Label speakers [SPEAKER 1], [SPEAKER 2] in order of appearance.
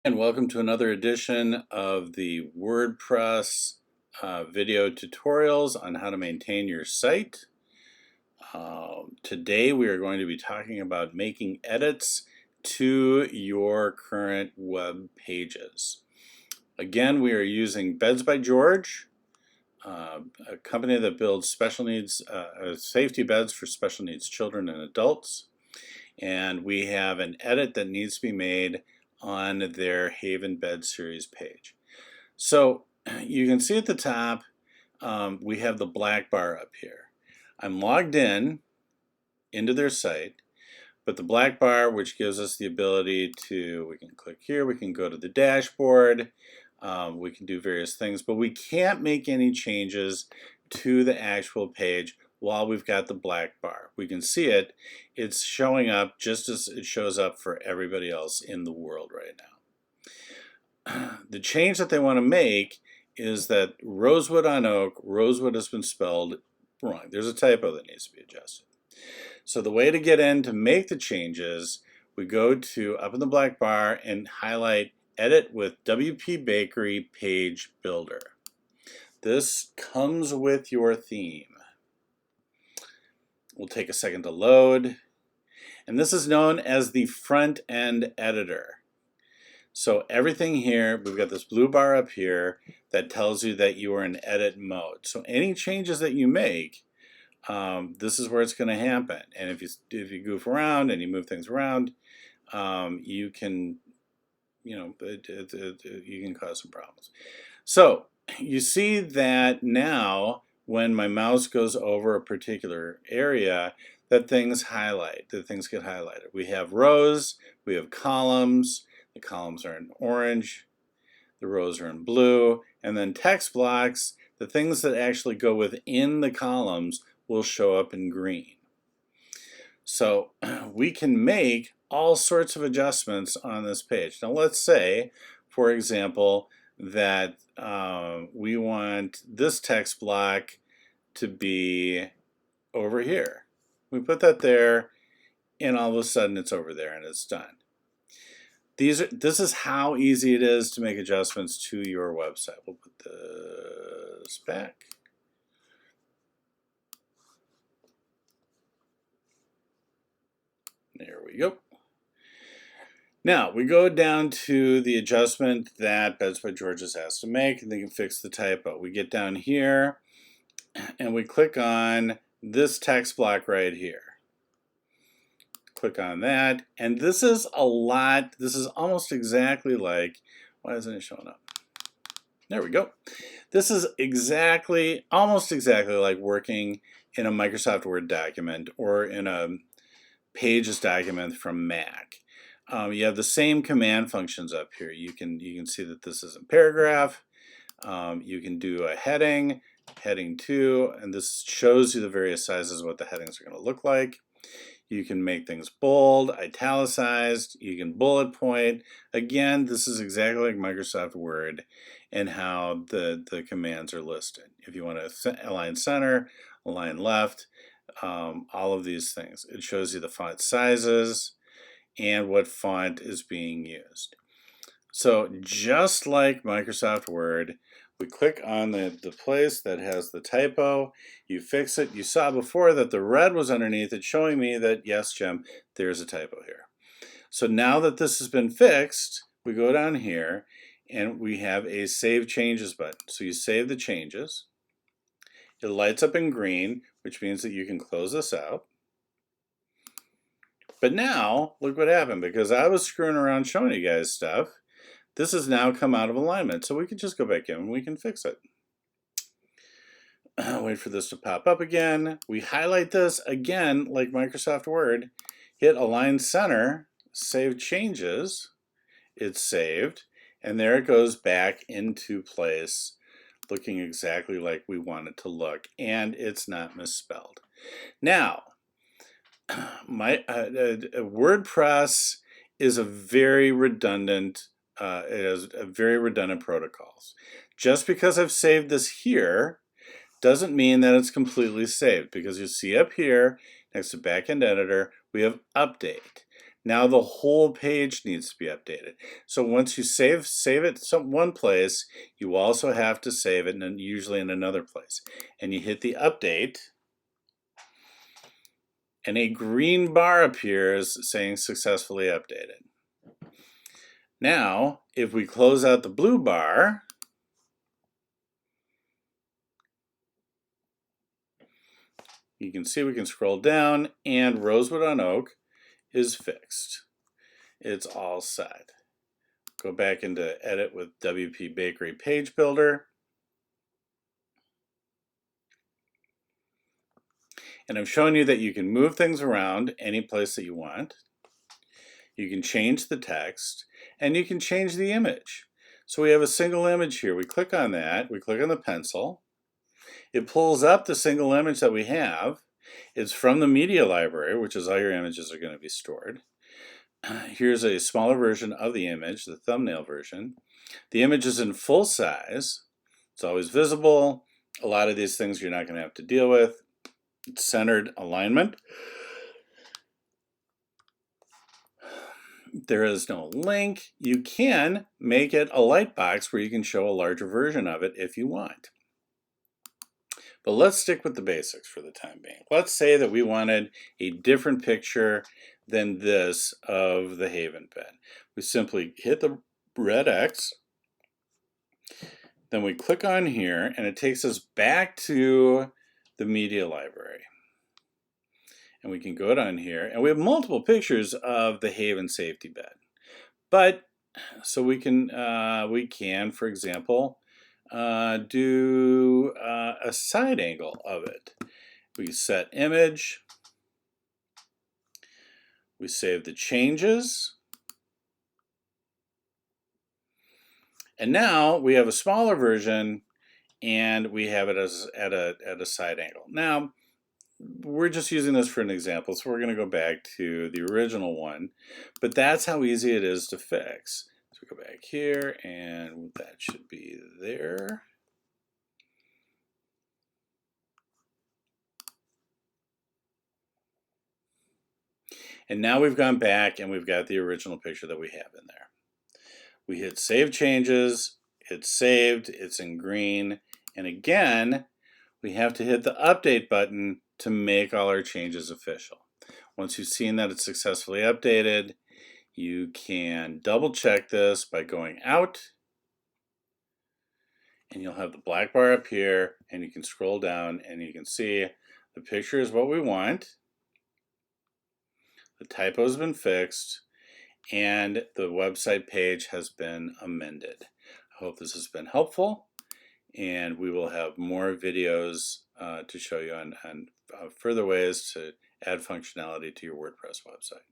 [SPEAKER 1] And welcome to another edition of the WordPress video tutorials on how to maintain your site. Today we are going to be talking about making edits to your current web pages. Again, we are using Beds by George, a company that builds special needs safety beds for special needs children and adults. And we have an edit that needs to be made on their Haven Bed Series page. So you can see at the top we have the black bar up here. I'm logged into their site, but the black bar, which gives us the ability to, we can click here, we can go to the dashboard, we can do various things, but we can't make any changes to the actual page while we've got the black bar. We can see it. It's showing up just as it shows up for everybody else in the world right now. The change that they want to make is that rosewood on oak, rosewood has been spelled wrong. There's a typo that needs to be adjusted. So the way to get in to make the changes, we go to up in the black bar and highlight Edit with WP Bakery Page Builder. This comes with your theme. Will take a second to load, and this is known as the front end editor. So everything here, we've got this blue bar up here that tells you that you are in edit mode. So any changes that you make, this is where it's going to happen. And if you goof around and you move things around, you can, you can cause some problems. So you see that now, when my mouse goes over a particular area, that things highlight, that things get highlighted. We have rows, we have columns. The columns are in orange, the rows are in blue, and then text blocks, the things that actually go within the columns will show up in green. So we can make all sorts of adjustments on this page. Now let's say, for example, that we want this text block to be over here. We put that there, and all of a sudden it's over there and it's done. This is how easy it is to make adjustments to your website. We'll put this back. There we go. Now we go down to the adjustment that Beds by George has asked to make, and they can fix the typo. We get down here and we click on this text block right here. Click on that, and this is almost exactly like, why isn't it showing up? There we go. This is almost exactly like working in a Microsoft Word document or in a Pages document from Mac. You have the same command functions up here. You can see that this is a paragraph. You can do a heading 2, and this shows you the various sizes of what the headings are going to look like. You can make things bold, italicized, you can bullet point. Again, this is exactly like Microsoft Word and how the commands are listed. If you want to align center, align left, all of these things. It shows you the font sizes and what font is being used. So just like Microsoft Word, we click on the place that has the typo, you fix it. You saw before that the red was underneath it showing me that, yes, Jim, there's a typo here. So now that this has been fixed, we go down here and we have a Save Changes button. So you save the changes. It lights up in green, which means that you can close this out. But now, look what happened, because I was screwing around showing you guys stuff. This has now come out of alignment, so we can just go back in and we can fix it. Wait for this to pop up again. We highlight this again, like Microsoft Word, hit Align Center, Save Changes, it's saved, and there it goes back into place, looking exactly like we want it to look, and it's not misspelled. Now, WordPress is a very redundant it has very redundant protocols. Just because I've saved this here doesn't mean that it's completely saved, because you see up here next to Backend Editor we have Update. Now the whole page needs to be updated. So once you save it one place, you also have to save it usually in another place. And you hit the update, and a green bar appears saying successfully updated. Now, if we close out the blue bar, you can see we can scroll down, and Rosewood on Oak is fixed. It's all set. Go back into Edit with WP Bakery Page Builder. And I'm showing you that you can move things around any place that you want. You can change the text, and you can change the image. So we have a single image here. We click on that. We click on the pencil. It pulls up the single image that we have. It's from the media library, which is all your images are going to be stored. Here's a smaller version of the image, the thumbnail version. The image is in full size. It's always visible. A lot of these things you're not going to have to deal with. It's centered alignment. There is no link. You can make it a lightbox where you can show a larger version of it if you want. But let's stick with the basics for the time being. Let's say that we wanted a different picture than this of the Haven pen. We simply hit the red X, then we click on here, and it takes us back to the media library. And we can go down here, and we have multiple pictures of the Haven safety bed. But so we can, for example, do a side angle of it. We set image. We save the changes. And now we have a smaller version, and we have it as at a side angle. Now, we're just using this for an example, so we're going to go back to the original one. But that's how easy it is to fix. So we go back here, and that should be there. And now we've gone back, and we've got the original picture that we have in there. We hit Save Changes. It's saved. It's in green. And again, we have to hit the Update button to make all our changes official. Once you've seen that it's successfully updated, you can double check this by going out, and you'll have the black bar up here, and you can scroll down and you can see the picture is what we want. The typo has been fixed, and the website page has been amended. I hope this has been helpful, and we will have more videos to show you on further ways to add functionality to your WordPress website.